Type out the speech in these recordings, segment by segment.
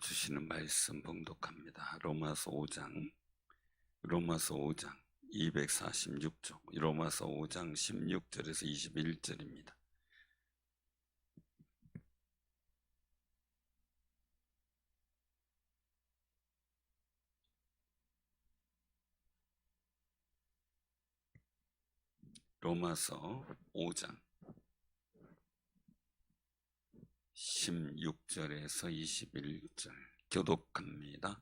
주시는 말씀 봉독합니다. 로마서 5장 246쪽, 로마서 5장 16절에서 21절입니다. 로마서 5장 16절에서 21절 교독합니다.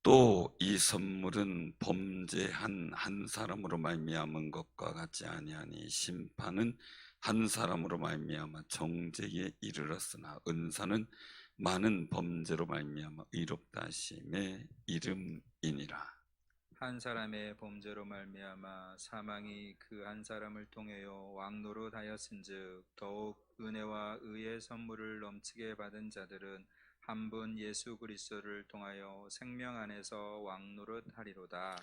또 이 선물은 범죄한 한 사람으로 말미암은 것과 같지 아니하니 심판은 한 사람으로 말미암아 정죄에 이르렀으나 은사는 많은 범죄로 말미암아 의롭다 하심의 이름이니라. 한 사람의 범죄로 말미암아 사망이 그 한 사람을 통하여 왕노릇하였은즉 더욱 은혜와 의의 선물을 넘치게 받은 자들은 한 분 예수 그리스도를 통하여 생명 안에서 왕노릇하리로다.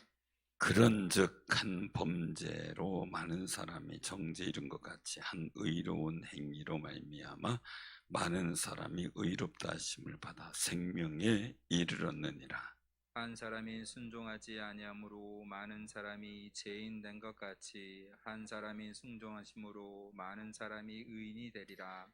그런즉 한 범죄로 많은 사람이 정죄에 이른 것 같이 한 의로운 행위로 말미암아 많은 사람이 의롭다 하심을 받아 생명에 이르렀느니라. 한 사람이 순종하지 아니함으로 많은 사람이 죄인 된 것 같이 한 사람이 순종하심으로 많은 사람이 의인이 되리라.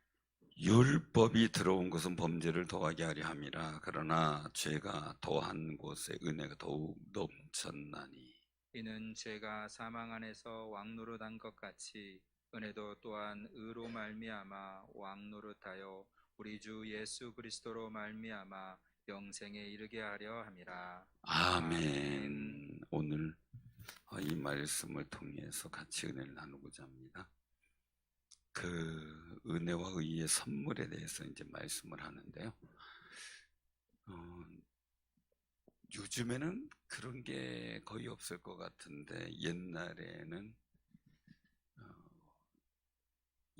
율법이 들어온 것은 범죄를 더하게 하려 함이라. 그러나 죄가 더한 곳에 은혜가 더욱 넘쳤나니 이는 죄가 사망 안에서 왕노릇한 것 같이 은혜도 또한 의로 말미암아 왕노릇하여 우리 주 예수 그리스도로 말미암아 영생에 이르게 하려 함이라. 아멘. 오늘 이 말씀을 통해서 같이 은혜를 나누고자 합니다. 그 은혜와 의의 선물에 대해서 이제 말씀을 하는데요. 요즘에는 그런 게 거의 없을 것 같은데 옛날에는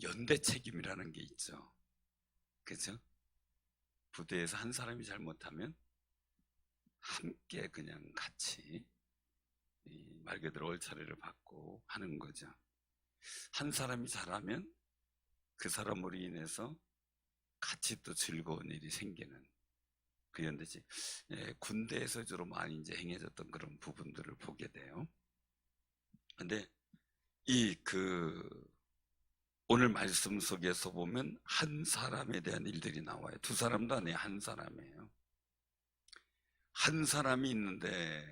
연대 책임이라는 게 있죠. 그죠? 부대에서 한 사람이 잘못하면 함께 그냥 같이 말 그대로 얼차례를 받고 하는 거죠. 한 사람이 잘하면 그 사람으로 인해서 같이 또 즐거운 일이 생기는 그 연대지. 군대에서 주로 많이 이제 행해졌던 그런 부분들을 보게 돼요. 근데 오늘 말씀 속에서 보면 한 사람에 대한 일들이 나와요. 두 사람도 아니에요. 한 사람이에요. 한 사람이 있는데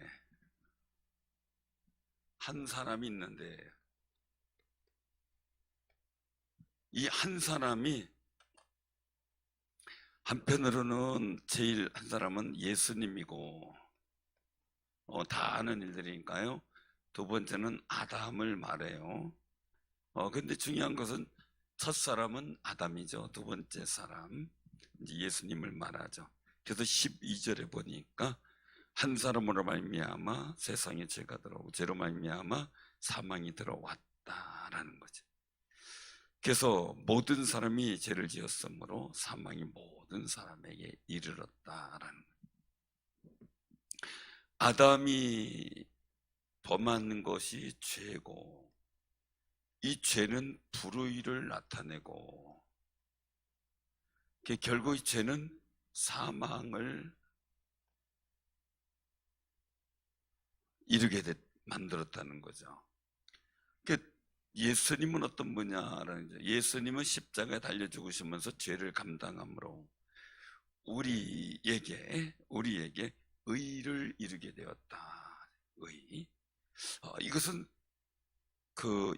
이 한 사람이 한편으로는 제일 한 사람은 예수님이고 다 아는 일들이니까요. 두 번째는 아담을 말해요. 근데 중요한 것은 첫 사람은 아담이죠. 두 번째 사람 이제 예수님을 말하죠. 그래서 12절에 보니까 한 사람으로 말미암아 세상에 죄가 들어오고 죄로 말미암아 사망이 들어왔다라는 거죠. 그래서 모든 사람이 죄를 지었으므로 사망이 모든 사람에게 이르렀다라는 거예요. 아담이 범한 것이 죄고 이 죄는 불의를 나타내고 결국 이 죄는 사망을 이르게 만들었다는 거죠. 예수님은 어떤 분야라는 거죠. 예수님은 십자가에 달려 죽으시면서 죄를 감당함으로 우리에게 의를 이루게 되었다. 의. 이것은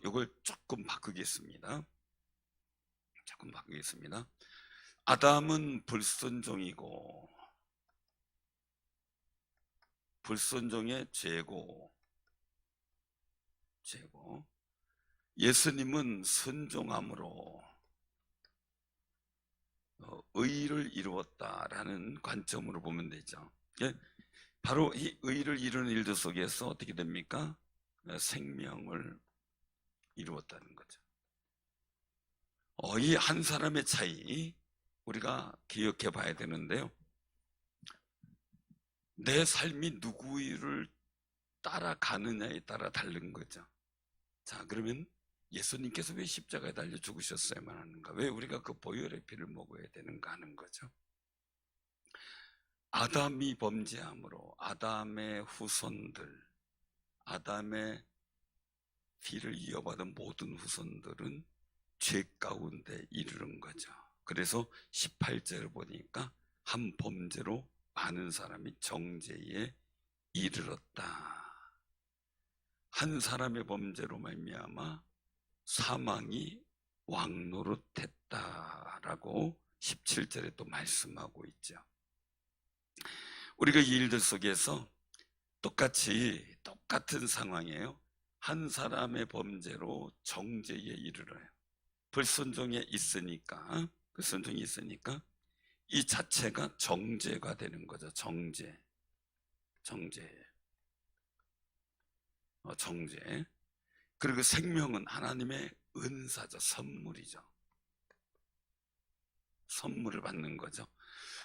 이걸 조금 바꾸겠습니다. 아담은 불순종이고 불순종의 죄고 예수님은 순종함으로 의를 이루었다라는 관점으로 보면 되죠. 바로 이 의를 이루는 일들 속에서 어떻게 됩니까? 생명을 이루었다는 거죠. 이 한 사람의 차이 우리가 기억해 봐야 되는데요. 내 삶이 누구를 따라가느냐에 따라 다른 거죠. 자, 그러면 예수님께서 왜 십자가에 달려 죽으셨어야만 하는가? 왜 우리가 그 보혈의 피를 먹어야 되는가 하는 거죠. 아담이 범죄함으로 아담의 후손들, 아담의 피를 이어받은 모든 후손들은 죄 가운데 이르는 거죠. 그래서 18절을 보니까 한 범죄로 많은 사람이 정죄에 이르렀다. 한 사람의 범죄로 말미암아 사망이 왕노릇했다라고 17절에 또 말씀하고 있죠. 우리가 이 일들 속에서 똑같은 상황이에요. 한 사람의 범죄로 정죄에 이르러요. 불순종이 있으니까 이 자체가 정죄가 되는 거죠. 정죄. 그리고 생명은 하나님의 은사죠. 선물이죠. 선물을 받는 거죠.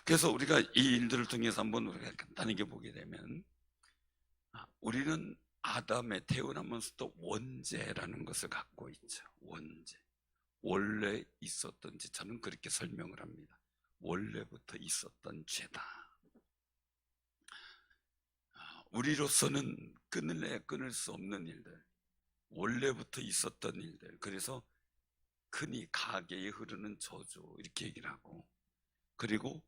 그래서 우리가 이 일들을 통해서 한번 우리가 간단하게 보게 되면 우리는 아담의 태어나면서도 원죄라는 것을 갖고 있죠. 원죄. 원래 있었던지 저는 그렇게 설명을 합니다. 원래부터 있었던 죄다. 우리로서는 끊을 수 없는 일들, 원래부터 있었던 일들. 그래서 흔히 가계에 흐르는 저주 이렇게 얘기를 하고, 그리고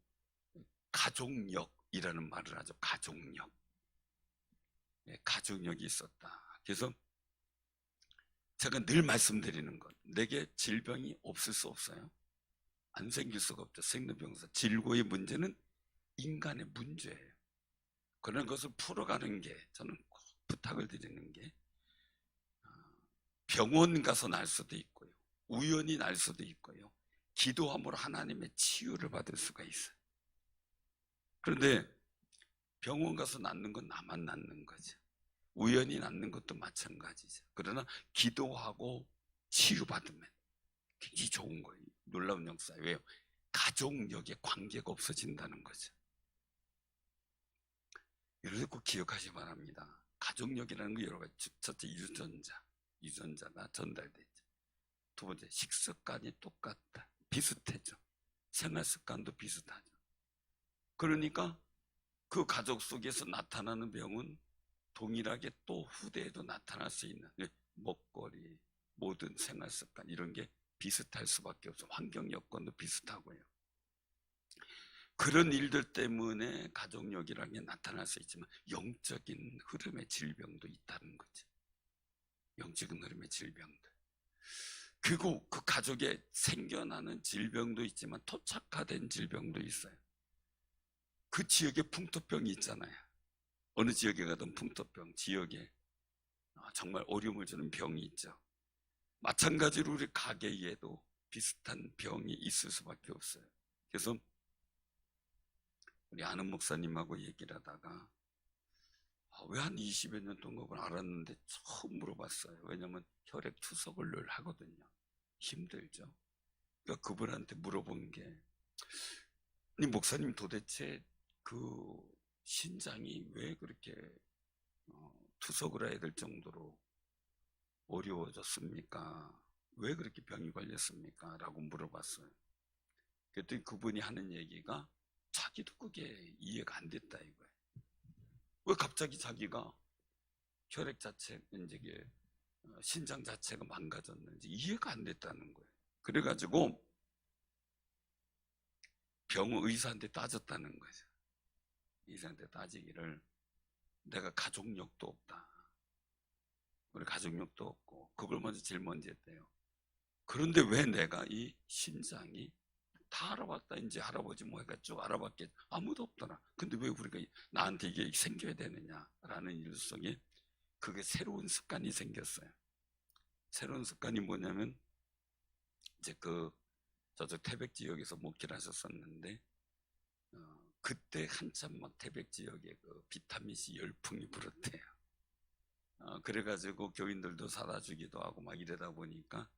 가족력이라는 말을 하죠. 가족력. 가족력이 있었다. 그래서 제가 늘 말씀드리는 것, 내게 질병이 없을 수 없어요. 안 생길 수가 없죠. 생로병사. 질고의 문제는 인간의 문제예요. 그런 것을 풀어가는 게 저는 꼭 부탁을 드리는 게, 병원 가서 날 수도 있고요, 우연히 날 수도 있고요, 기도함으로 하나님의 치유를 받을 수가 있어요. 그런데 병원 가서 낫는 건 나만 낫는 거죠. 우연히 낫는 것도 마찬가지죠. 그러나 기도하고 치유받으면 굉장히 좋은 거예요. 놀라운 역사예요. 왜요? 가족력의 관계가 없어진다는 거죠. 여러분 꼭 기억하시기 바랍니다. 가족력이라는 거 여러 가지. 첫째, 유전자가 전달되죠. 두 번째, 식습관이 똑같다. 비슷해져. 생활 습관도 비슷하죠. 그러니까 그 가족 속에서 나타나는 병은 동일하게 또 후대에도 나타날 수 있는, 먹거리, 모든 생활 습관 이런 게 비슷할 수밖에 없어. 환경 여건도 비슷하고요. 그런 일들 때문에 가족력이라는 게 나타날 수 있지만 영적인 흐름의 질병도 있다는 거죠. 영적인 흐름의 질병들. 그리고 그 가족에 생겨나는 질병도 있지만 토착화된 질병도 있어요. 그 지역에 풍토병이 있잖아요. 어느 지역에 가든 풍토병, 지역에 정말 어려움을 주는 병이 있죠. 마찬가지로 우리 가게에도 비슷한 병이 있을 수밖에 없어요. 그래서 우리 아는 목사님하고 얘기를 하다가 왜 한 20여 년 동안 그걸 알았는데 처음 물어봤어요. 왜냐면 혈액 투석을 늘 하거든요. 힘들죠. 그러니까 그분한테 물어본 게, 목사님 도대체 그 신장이 왜 그렇게 투석을 해야 될 정도로 어려워졌습니까? 왜 그렇게 병이 걸렸습니까? 라고 물어봤어요. 그랬더니 그분이 하는 얘기가 자기도 그게 이해가 안 됐다 이거예요. 왜 갑자기 자기가 혈액 자체, 이제 신장 자체가 망가졌는지 이해가 안 됐다는 거예요. 그래가지고 병원 의사한테 따졌다는 거죠. 의사한테 따지기를, 내가 가족력도 없다. 우리 가족력도 없고, 그걸 제일 먼저 했대요. 그런데 왜 내가 이 신장이 다 알아봤다. 이제 할아버지 뭐가 쭉 알아봤겠, 아무도 없더라. 근데 왜 우리가 나한테 이게 생겨야 되느냐라는 일 속에 그게 새로운 습관이 생겼어요. 새로운 습관이 뭐냐면, 이제 저쪽 태백 지역에서 목회를 하셨었는데, 그때 한참 막 태백 지역에 그 비타민C 열풍이 불었대요. 그래가지고 교인들도 사다 주기도 하고 막 이러다 보니까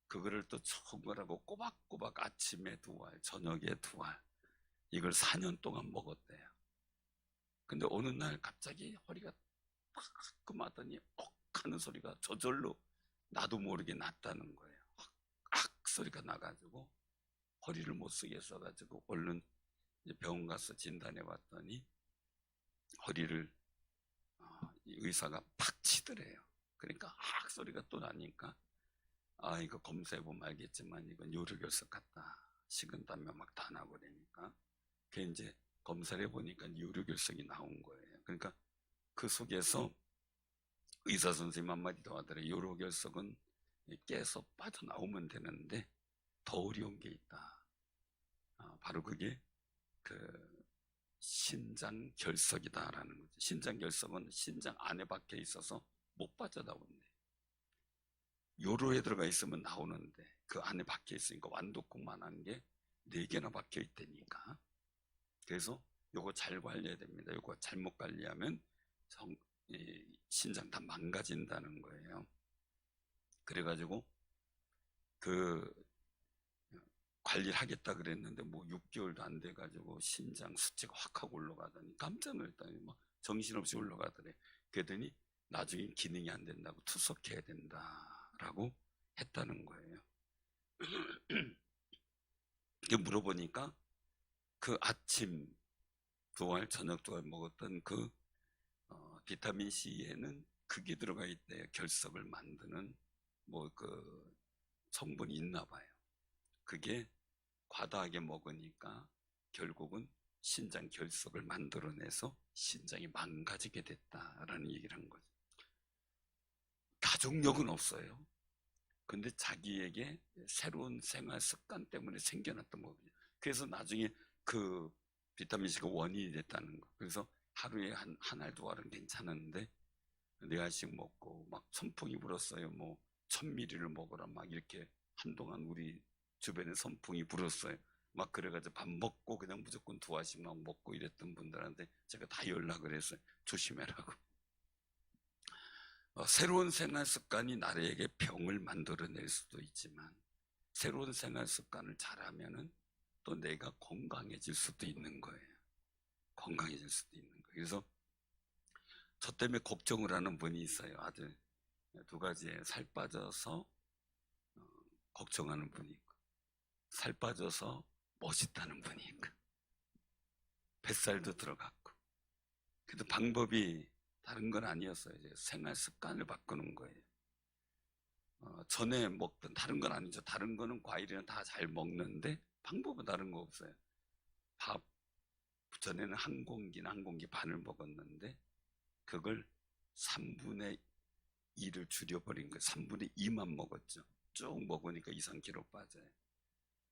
그거를 또 청구하고 꼬박꼬박 아침에 2알, 저녁에 2알, 이걸 4년 동안 먹었대요. 근데 어느 날 갑자기 허리가 따끔하더니 억 하는 소리가 저절로 나도 모르게 났다는 거예요. 악 소리가 나가지고 허리를 못 쓰게 써가지고 얼른 이제 병원 가서 진단해 봤더니 허리를 이 의사가 팍 치더래요. 그러니까 악 소리가 또 나니까 이거 검사해 보면 알겠지만 이건 요로결석 같다. 식은땀이 막 다 나고 그러니까 그 이제 검사를 해보니까 요로결석이 나온 거예요. 그러니까 그 속에서 의사 선생님 한마디 더 하더래요. 요로결석은 깨서 빠져나오면 되는데 더 어려운 게 있다. 바로 그게 그 신장결석이다라는 거죠. 신장결석은 신장 안에 박혀 있어서 못 빠져나오는데 요로에 들어가 있으면 나오는데 그 안에 박혀 있으니까 완독국만한 게 4개나 박혀 있다니까. 그래서 요거 잘 관리해야 됩니다. 요거 잘못 관리하면 신장 다 망가진다는 거예요. 그래가지고 그 관리를 하겠다 그랬는데 뭐 6개월도 안 돼가지고 신장 수치가 확 하고 올라가더니 깜짝 놀랐더니 막 정신없이 올라가더래. 그러더니 나중에 기능이 안 된다고 투석해야 된다라고 했다는 거예요. 물어보니까 그 아침 2알 저녁 2알 먹었던 그 비타민 C에는 그게 들어가 있대요. 결석을 만드는 뭐 그 성분이 있나 봐요. 그게 과다하게 먹으니까 결국은 신장 결석을 만들어내서 신장이 망가지게 됐다라는 얘기를 한 거죠. 가족력은 없어요. 근데 자기에게 새로운 생활 습관 때문에 생겨났던 거거든요. 그래서 나중에 그 비타민C가 원인이 됐다는 거. 그래서 하루에 한 알, 2알은 괜찮았는데 4알씩 먹고 막 선풍이 불었어요. 뭐 1000ml를 먹어라 막 이렇게 한동안 우리 주변에 선풍이 불었어요. 막 그래가지고 밥 먹고 그냥 무조건 2알씩 막 먹고 이랬던 분들한테 제가 다 연락을 했어요. 조심해라고. 새로운 생활 습관이 나에게 병을 만들어낼 수도 있지만 새로운 생활 습관을 잘하면은 또 내가 건강해질 수도 있는 거예요. 건강해질 수도 있는 거예요. 그래서 저 때문에 걱정을 하는 분이 있어요. 아들 2가지에 살 빠져서 걱정하는 분이 있고 살 빠져서 멋있다는 분이 있고 뱃살도 들어갔고. 그래도 방법이 다른 건 아니었어요. 이제 생활 습관을 바꾸는 거예요. 전에 먹던 다른 건 아니죠. 다른 거는 과일이나 다 잘 먹는데 방법은 다른 거 없어요. 밥 전에는 한 공기 반을 먹었는데 그걸 3분의 2를 줄여버린 거예요. 3분의 2만 먹었죠. 쭉 먹으니까 2, 3kg 빠져요.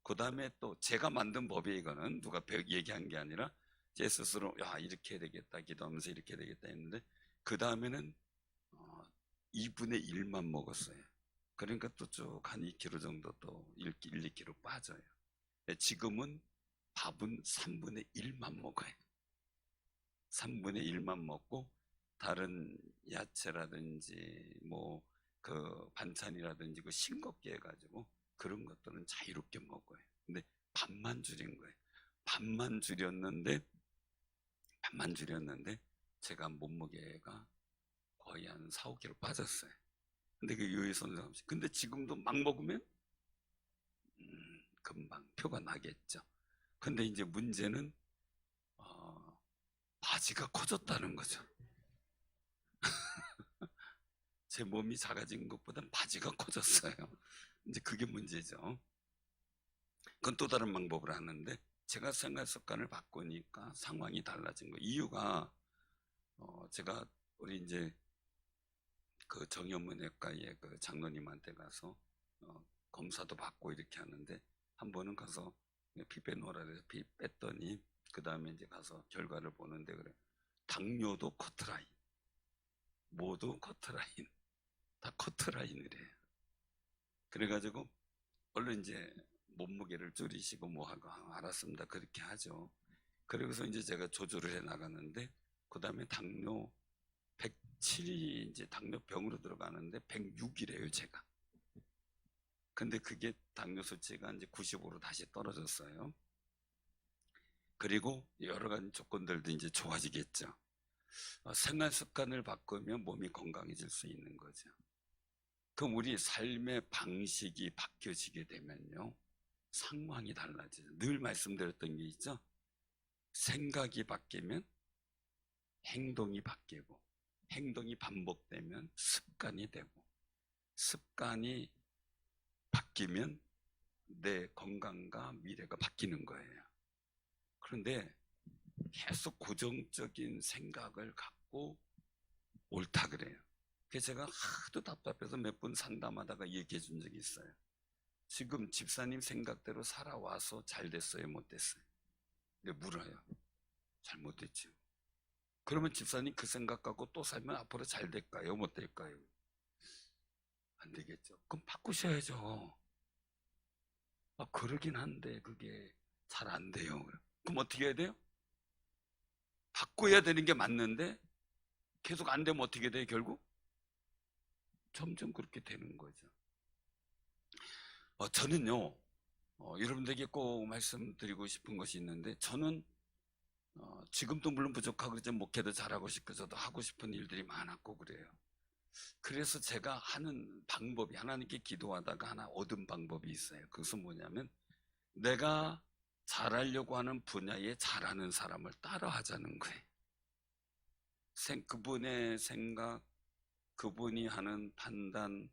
그 다음에 또 제가 만든 법이 이거는 누가 얘기한 게 아니라 제 스스로 야 이렇게 해야 되겠다 기도하면서 이렇게 해야 되겠다 했는데 그 다음에는 2분의 1만 먹었어요. 그러니까 또 쭉 한 2kg 정도 또 1, 2kg 빠져요. 지금은 밥은 3분의 1만 먹어요. 3분의 1만 먹고 다른 야채라든지 뭐 그 반찬이라든지 그 싱겁게 해가지고 그런 것들은 자유롭게 먹어요. 근데 밥만 줄인 거예요. 밥만 줄였는데 제가 몸무게가 거의 한 4, 5kg 빠졌어요. 근데 그 유의선상 없이. 근데 지금도 막 먹으면 금방 표가 나겠죠. 근데 이제 문제는 바지가 커졌다는 거죠. 제 몸이 작아진 것보단 바지가 커졌어요. 이제 그게 문제죠. 그건 또 다른 방법을 하는데 제가 생활 습관을 바꾸니까 상황이 달라진 거예요. 이유가 제가 우리 이제 그 정형외과의 그 장로님한테 가서 검사도 받고 이렇게 하는데 한 번은 가서 피 빼놓으라 그래서 피 뺐더니 그 다음에 이제 가서 결과를 보는데 그래 당뇨도 커트라인, 모두 커트라인, 다 커트라인이래요. 그래가지고 얼른 이제 몸무게를 줄이시고 뭐 하고 알았습니다. 그렇게 하죠. 그러고서 이제 제가 조절을 해 나가는데 그 다음에 당뇨 107이 이제 당뇨병으로 들어가는데 106이래요 제가. 근데 그게 당뇨 수치가 이제 95로 다시 떨어졌어요. 그리고 여러 가지 조건들도 이제 좋아지겠죠. 생활 습관을 바꾸면 몸이 건강해질 수 있는 거죠. 그럼 우리 삶의 방식이 바뀌어지게 되면요 상황이 달라져요. 늘 말씀드렸던 게 있죠. 생각이 바뀌면 행동이 바뀌고, 행동이 반복되면 습관이 되고, 습관이 바뀌면 내 건강과 미래가 바뀌는 거예요. 그런데 계속 고정적인 생각을 갖고 옳다 그래요. 그래서 제가 하도 답답해서 몇 번 상담하다가 얘기해 준 적이 있어요. 지금 집사님 생각대로 살아와서 잘 됐어요, 못 됐어요? 근데 물어요. 잘못됐죠. 그러면 집사님 그 생각 갖고 또 살면 앞으로 잘 될까요, 못 될까요? 안 되겠죠. 그럼 바꾸셔야죠. 그러긴 한데 그게 잘 안 돼요. 그럼 어떻게 해야 돼요? 바꿔야 되는 게 맞는데 계속 안 되면 어떻게 돼요, 결국? 점점 그렇게 되는 거죠. 저는요, 여러분들에게 꼭 말씀드리고 싶은 것이 있는데, 저는 지금도 물론 부족하고 이제 목회도 잘하고 싶고 저도 하고 싶은 일들이 많았고 그래요. 그래서 제가 하는 방법이, 하나님께 기도하다가 하나 얻은 방법이 있어요. 그것은 뭐냐면, 내가 잘하려고 하는 분야에 잘하는 사람을 따라 하자는 거예요. 그분의 생각, 그분이 하는 판단,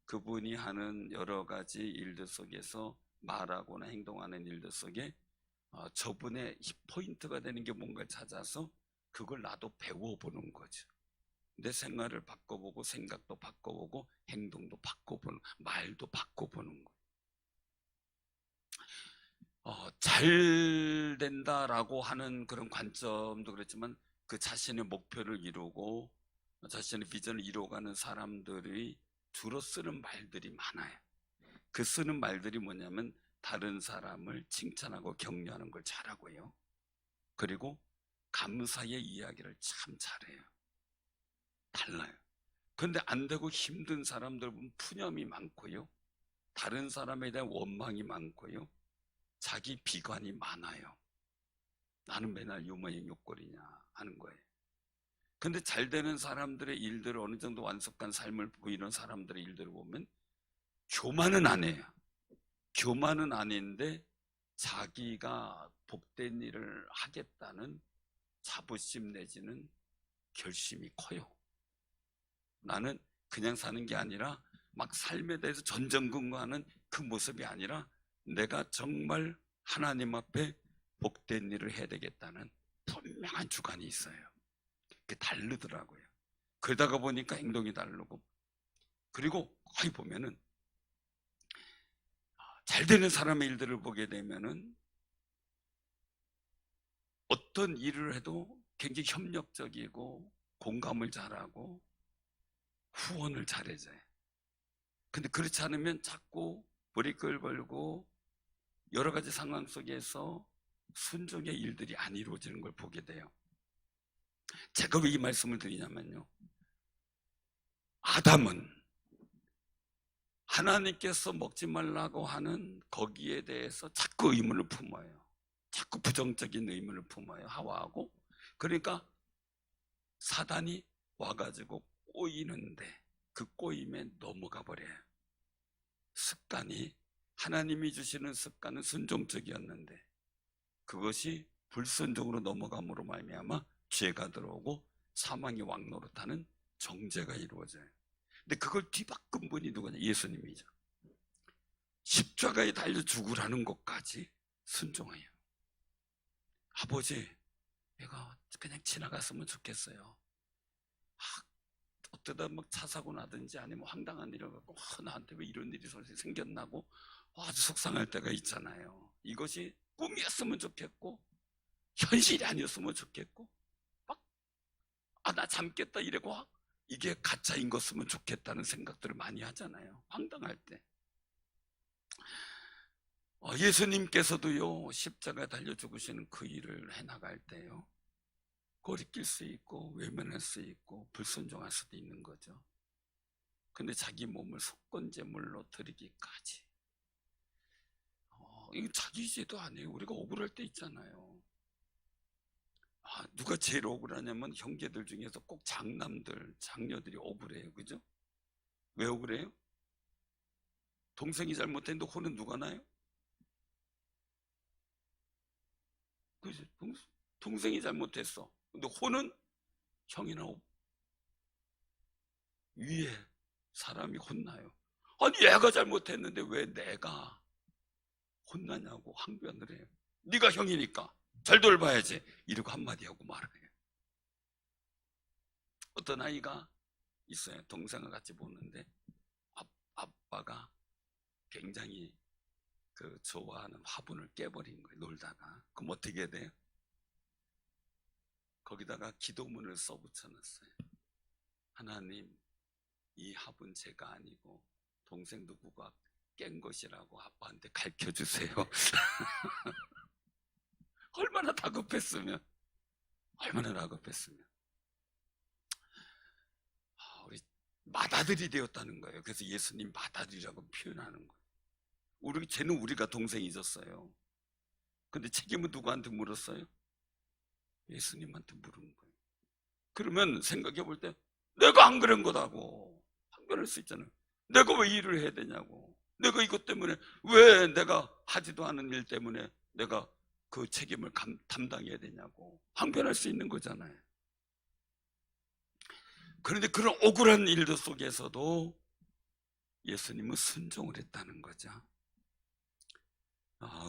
그분이 하는 여러 가지 일들 속에서 말하거나 행동하는 일들 속에 저분의 포인트가 되는 게 뭔가를 찾아서 그걸 나도 배워보는 거죠. 내 생활을 바꿔보고 생각도 바꿔보고 행동도 바꿔보는, 말도 바꿔보는 거예요. 잘 된다라고 하는 그런 관점도 그렇지만 그 자신의 목표를 이루고 자신의 비전을 이루어가는 사람들이 주로 쓰는 말들이 많아요. 그 쓰는 말들이 뭐냐면 다른 사람을 칭찬하고 격려하는 걸 잘하고요. 그리고 감사의 이야기를 참 잘해요. 달라요. 그런데 안 되고 힘든 사람들 보면 푸념이 많고요. 다른 사람에 대한 원망이 많고요. 자기 비관이 많아요. 나는 맨날 요모양 욕거리냐 하는 거예요. 근데 잘 되는 사람들의 일들을 어느 정도 완숙한 삶을 보이는 사람들의 일들을 보면 교만은 안 해요. 교만은 아닌데 자기가 복된 일을 하겠다는 자부심 내지는 결심이 커요. 나는 그냥 사는 게 아니라 막 삶에 대해서 전전긍긍하는 그 모습이 아니라 내가 정말 하나님 앞에 복된 일을 해야 되겠다는 분명한 주관이 있어요. 그게 다르더라고요. 그러다가 보니까 행동이 다르고, 그리고 거의 보면은 잘 되는 사람의 일들을 보게 되면은 어떤 일을 해도 굉장히 협력적이고 공감을 잘하고 후원을 잘해줘요. 근데 그렇지 않으면 자꾸 머리끌 걸고 여러 가지 상황 속에서 순종의 일들이 안 이루어지는 걸 보게 돼요. 제가 왜 이 말씀을 드리냐면요, 아담은 하나님께서 먹지 말라고 하는 거기에 대해서 자꾸 의문을 품어요. 자꾸 부정적인 의문을 품어요, 하와하고. 그러니까 사단이 와가지고 꼬이는데 그 꼬임에 넘어가 버려요. 습관이, 하나님이 주시는 습관은 순종적이었는데 그것이 불순종으로 넘어감으로 말미암아 죄가 들어오고 사망의 왕노릇하는 정죄가 이루어져요. 근데 그걸 뒤바꾼 분이 누구냐? 예수님이죠. 십자가에 달려 죽으라는 것까지 순종해요. 아버지, 내가 그냥 지나갔으면 좋겠어요. 어쩌다 막 차 사고 나든지 아니면 황당한 일을 갖고 나한테 왜 이런 일이 생겼나고 아주 속상할 때가 있잖아요. 이것이 꿈이었으면 좋겠고 현실이 아니었으면 좋겠고 막 나 잠겠다 이래고 이게 가짜인 것으면 좋겠다는 생각들을 많이 하잖아요. 황당할 때. 예수님께서도요, 십자가에 달려 죽으시는 그 일을 해나갈 때요, 거리낄 수 있고 외면할 수 있고 불순종할 수도 있는 거죠. 근데 자기 몸을 속건제물로 드리기까지, 이거 자기 죄도 아니에요. 우리가 억울할 때 있잖아요. 누가 제일 억울하냐면 형제들 중에서 꼭 장남들, 장녀들이 억울해요. 그죠? 왜 억울해요? 동생이 잘못했는데 혼은 누가 나요? 그지? 동생이 잘못했어. 근데 혼은 형이나 위에 사람이 혼나요. 아니 얘가 잘못했는데 왜 내가 혼나냐고 항변을 해요. 네가 형이니까 잘 돌봐야지 이러고 한마디 하고 말아요. 어떤 아이가 있어요. 동생을 같이 보는데 아빠가 굉장히 좋아하는 화분을 깨버린 거예요. 놀다가. 그럼 어떻게 해야 돼요? 거기다가 기도문을 써붙여놨어요. 하나님, 이 화분 제가 아니고 동생 누구가 깬 것이라고 아빠한테 가르쳐주세요. 얼마나 다급했으면. 우리 맏아들이 되었다는 거예요. 그래서 예수님 맏아들이라고 표현하는 거예요. 쟤는 우리가 동생이 있었어요. 근데 책임은 누구한테 물었어요? 예수님한테 물은 거예요. 그러면 생각해 볼 때 내가 안 그런 거다고 항변할 수 있잖아요. 내가 왜 일을 해야 되냐고. 내가 이것 때문에 왜 내가 하지도 않은 일 때문에 내가 그 책임을 담당해야 되냐고 항변할 수 있는 거잖아요. 그런데 그런 억울한 일들 속에서도 예수님은 순종을 했다는 거죠.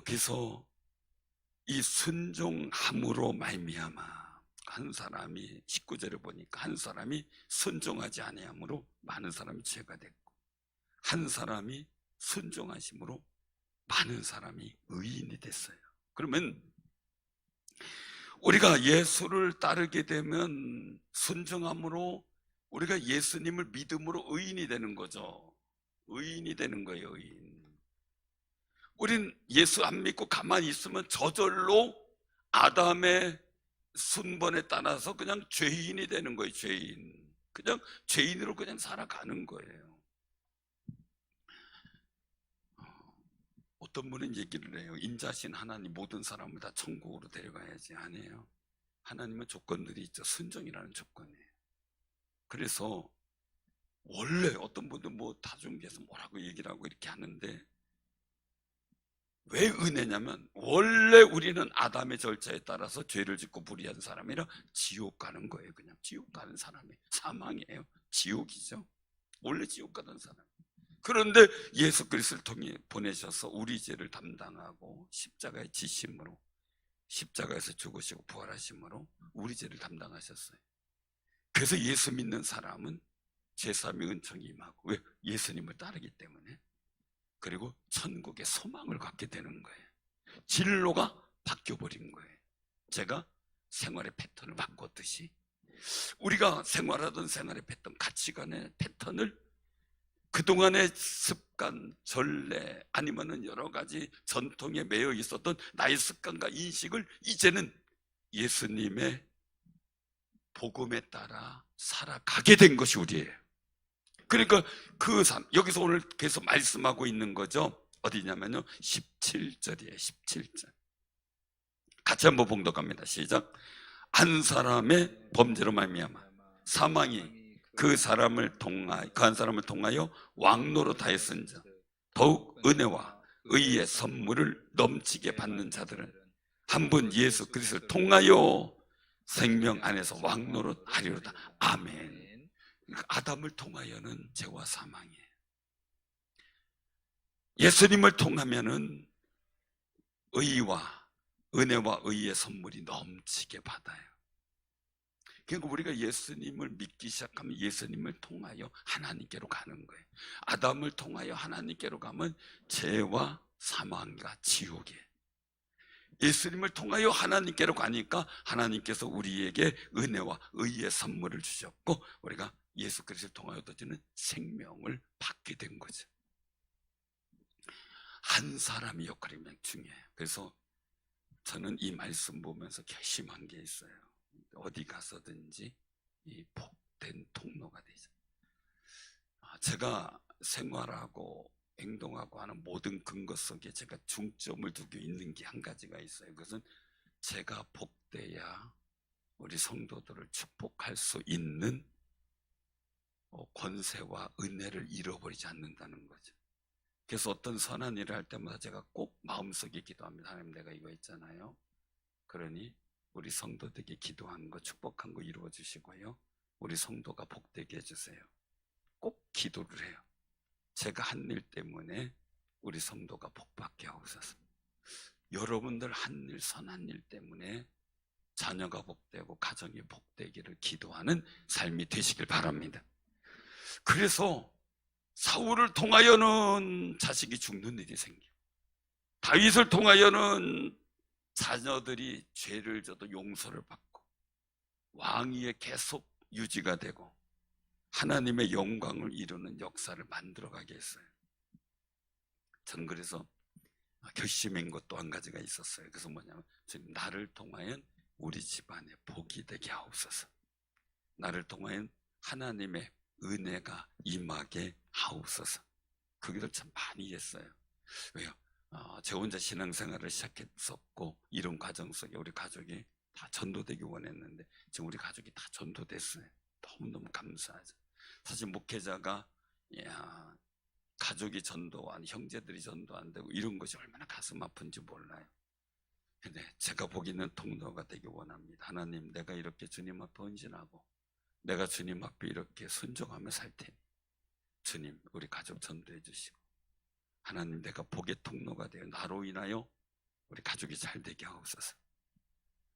그래서 이 순종함으로 말미암아 한 사람이 19절에 보니까 한 사람이 순종하지 아니함으로 많은 사람이 죄가 됐고 한 사람이 순종하심으로 많은 사람이 의인이 됐어요. 그러면 우리가 예수를 따르게 되면 순종함으로 우리가 예수님을 믿음으로 의인이 되는 거죠. 의인이 되는 거예요. 의인. 우린 예수 안 믿고 가만히 있으면 저절로 아담의 순번에 따라서 그냥 죄인이 되는 거예요. 죄인. 그냥 죄인으로 그냥 살아가는 거예요. 어떤 분은 얘기를 해요. 인자신 하나님 모든 사람을 다 천국으로 데려가야지. 아니에요. 하나님은 조건들이 있죠. 순종이라는 조건이에요. 그래서 원래 어떤 분들 뭐 다중계에서 뭐라고 얘기를 하고 이렇게 하는데 왜 은혜냐면 원래 우리는 아담의 절차에 따라서 죄를 짓고 불의한 사람이라 지옥 가는 거예요. 그냥 지옥 가는 사람이 사망이에요. 지옥이죠. 원래 지옥 가는 사람. 그런데 예수 그리스도를 통해 보내셔서 우리 죄를 담당하고 십자가의 지심으로 십자가에서 죽으시고 부활하심으로 우리 죄를 담당하셨어요. 그래서 예수 믿는 사람은 제3의 은총이 임하고 왜? 예수님을 따르기 때문에. 그리고 천국의 소망을 갖게 되는 거예요. 진로가 바뀌어버린 거예요. 제가 생활의 패턴을 바꿨듯이 우리가 생활하던 생활의 패턴, 가치관의 패턴을 그동안의 습관, 전례 아니면은 여러 가지 전통에 매여 있었던 나의 습관과 인식을 이제는 예수님의 복음에 따라 살아가게 된 것이 우리예요. 그러니까 그 삶, 여기서 오늘 계속 말씀하고 있는 거죠. 어디냐면요 17절이에요. 17절 같이 한번 봉독합니다. 시작. 한 사람의 범죄로 말미암아 사망이 그 한 사람을 통하여 왕노로 다했은즉 더욱 은혜와 의의 선물을 넘치게 받는 자들은 한 분 예수 그리스도를 통하여 생명 안에서 왕노로 하리로다. 아멘. 아담을 통하여는 죄와 사망이에요. 예수님을 통하면은 은혜와 의의 선물이 넘치게 받아요. 그러니까 우리가 예수님을 믿기 시작하면 예수님을 통하여 하나님께로 가는 거예요. 아담을 통하여 하나님께로 가면 죄와 사망과 지옥이에요. 예수님을 통하여 하나님께로 가니까 하나님께서 우리에게 은혜와 의의 선물을 주셨고 우리가 예수 그리스도를 통하여 얻어지는 생명을 받게 된 거죠. 한 사람의 역할이 중요해요. 그래서 저는 이 말씀 보면서 결심한 게 있어요. 어디 가서든지 이 복된 통로가 되죠. 제가 생활하고 행동하고 하는 모든 근거 속에 제가 중점을 두고 있는 게 한 가지가 있어요. 그것은 제가 복돼야 우리 성도들을 축복할 수 있는 권세와 은혜를 잃어버리지 않는다는 거죠. 그래서 어떤 선한 일을 할 때마다 제가 꼭 마음속에 기도합니다. 하나님, 내가 이거 있잖아요. 그러니 우리 성도들에게 기도한 거, 축복한 거 이루어 주시고요. 우리 성도가 복되게 해주세요. 꼭 기도를 해요. 제가 한 일 때문에 우리 성도가 복받게 하옵소서. 여러분들 한 일, 선한 일 때문에 자녀가 복되고 가정이 복되기를 기도하는 삶이 되시길 바랍니다. 그래서 사울을 통하여는 자식이 죽는 일이 생기고, 다윗을 통하여는 자녀들이 죄를 져도 용서를 받고, 왕위에 계속 유지가 되고 하나님의 영광을 이루는 역사를 만들어가게 했어요. 저는 그래서 결심한 것 또 한 가지가 있었어요. 그래서 뭐냐면, 주님, 나를 통하여 우리 집안에 복이 되게 하옵소서. 나를 통하여 하나님의 은혜가 임하게 하옵소서. 그 기도를 참 많이 했어요. 왜요? 제 혼자 신앙생활을 시작했었고, 이런 과정 속에 우리 가족이 다 전도되기 원했는데 지금 우리 가족이 다 전도됐어요. 너무너무 감사하죠. 사실 목회자가 가족이 전도 안, 형제들이 전도 안 되고 이런 것이 얼마나 가슴 아픈지 몰라요. 근데 제가 보기에는 통로가 되기 원합니다. 하나님, 내가 이렇게 주님 앞에 헌신하고 내가 주님 앞에 이렇게 순종하며 살 테니 주님, 우리 가족 전도해 주시고, 하나님, 내가 복의 통로가 되어 나로 인하여 우리 가족이 잘 되게 하옵소서.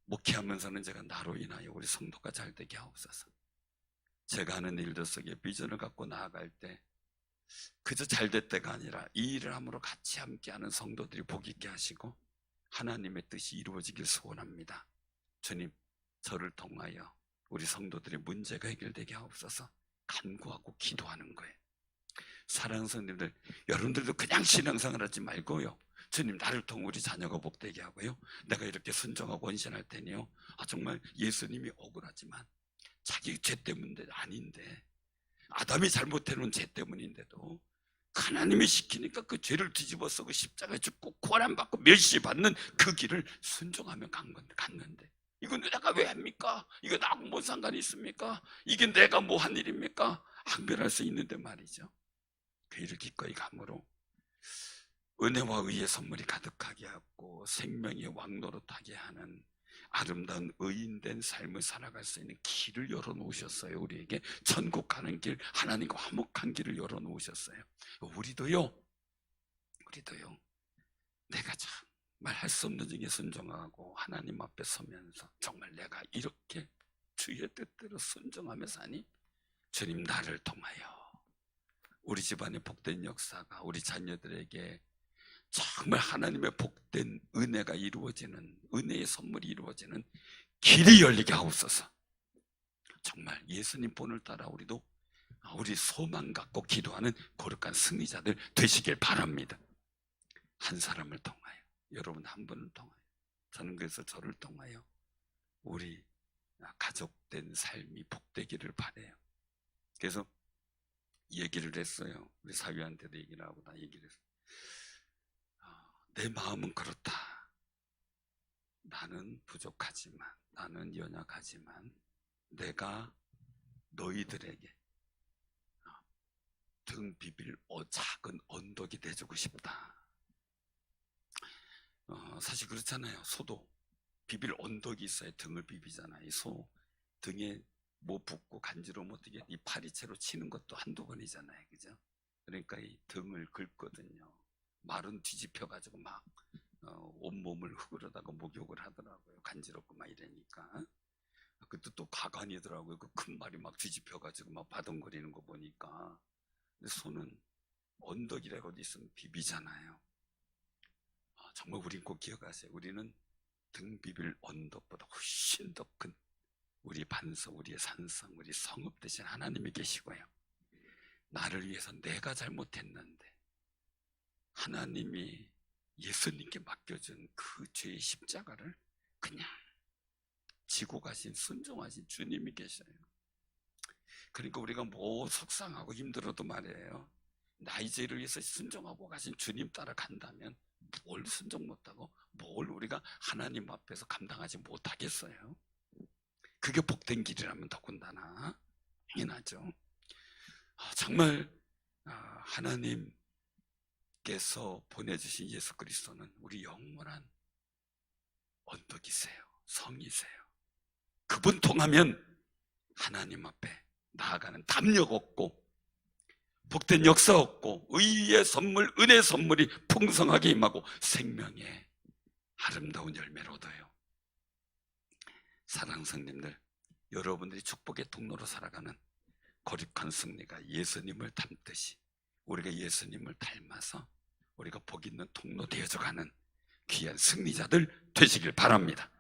목회하면서는 제가 나로 인하여 우리 성도가 잘 되게 하옵소서. 제가 하는 일들 속에 비전을 갖고 나아갈 때 그저 잘 됐다가 아니라 이 일을 함으로 같이 함께하는 성도들이 복 있게 하시고 하나님의 뜻이 이루어지길 소원합니다. 주님, 저를 통하여 우리 성도들의 문제가 해결되게 하옵소서. 간구하고 기도하는 거예요. 사랑하는 성도님들, 여러분들도 그냥 신앙생활 하지 말고요, 주님, 나를 통해 우리 자녀가 복되게 하고요, 내가 이렇게 순종하고 헌신할 테니요. 정말 예수님이 억울하지만 자기 죄 때문인데 아닌데, 아담이 잘못해놓은 죄 때문인데도 하나님이 시키니까 그 죄를 뒤집어 쓰고 십자가에 죽고 고난받고 멸시받는 그 길을 순종하며 갔는데 이건 내가 왜 합니까? 이거 나하고 뭔 상관이 있습니까? 이게 내가 뭐 한 일입니까? 항변할 수 있는데 말이죠. 그 일을 기꺼이 감으로 은혜와 의의 선물이 가득하게 하고 생명의 왕노릇하게 하는 아름다운 의인된 삶을 살아갈 수 있는 길을 열어놓으셨어요. 우리에게 천국 가는 길, 하나님과 화목한 길을 열어놓으셨어요. 우리도요, 내가 정말 할 수 없는 중에 순종하고 하나님 앞에 서면서 정말 내가 이렇게 주의 뜻대로 순종하며 사니 주님, 나를 통하여 우리 집안의 복된 역사가 우리 자녀들에게 정말 하나님의 복된 은혜가 이루어지는, 은혜의 선물이 이루어지는 길이 열리게 하옵소서. 정말 예수님 본을 따라 우리도 우리 소망 갖고 기도하는 거룩한 승리자들 되시길 바랍니다. 한 사람을 통하여, 여러분 한 분을 통하여, 저는 그래서 저를 통하여 우리 가족된 삶이 복되기를 바라요. 그래서 얘기를 했어요. 우리 사위한테도 얘기를 하고 다 얘기를 했어요. 내 마음은 그렇다. 나는 부족하지만, 나는 연약하지만 내가 너희들에게 등 비빌 작은 언덕이 돼주고 싶다. 사실 그렇잖아요. 소도 비빌 언덕이 있어야 등을 비비잖아요. 이 소 등에 뭐 붙고 간지러우면 어떻게 이 파리채로 치는 것도 한두 번이잖아요. 그죠? 그러니까 이 등을 긁거든요. 말은 뒤집혀가지고 막 온몸을 흙으로다가 목욕을 하더라고요. 간지럽고 막 이러니까. 그것도 또 가관이더라고요. 그 큰 말이 막 뒤집혀가지고 막 바둥거리는 거 보니까. 근데 소는 언덕이라고 어디 있으면 비비잖아요. 정말 우린 꼭 기억하세요. 우리는 등 비빌 언덕보다 훨씬 더 큰 우리 반석, 우리의 산성, 우리 성읍 대신 하나님이 계시고요. 나를 위해서 내가 잘못했는데 하나님이 예수님께 맡겨준 그 죄의 십자가를 그냥 지고 가신 순종하신 주님이 계셔요. 그러니까 우리가 뭐 속상하고 힘들어도 말이에요, 나의 죄를 위해서 순종하고 가신 주님 따라 간다면 뭘 순종 못하고 뭘 우리가 하나님 앞에서 감당하지 못하겠어요. 그게 복된 길이라면 더군다나 당연하죠. 정말 하나님께서 보내주신 예수 그리스도는 우리 영원한 언덕이세요. 성이세요. 그분 통하면 하나님 앞에 나아가는 담력 얻고 복된 역사 얻고 의의 선물, 은혜의 선물이 풍성하게 임하고 생명의 아름다운 열매를 얻어요. 사랑하는 성님들, 여러분들이 축복의 통로로 살아가는 거룩한 승리가 예수님을 닮듯이 우리가 예수님을 닮아서 우리가 복 있는 통로 되어져가는 귀한 승리자들 되시길 바랍니다.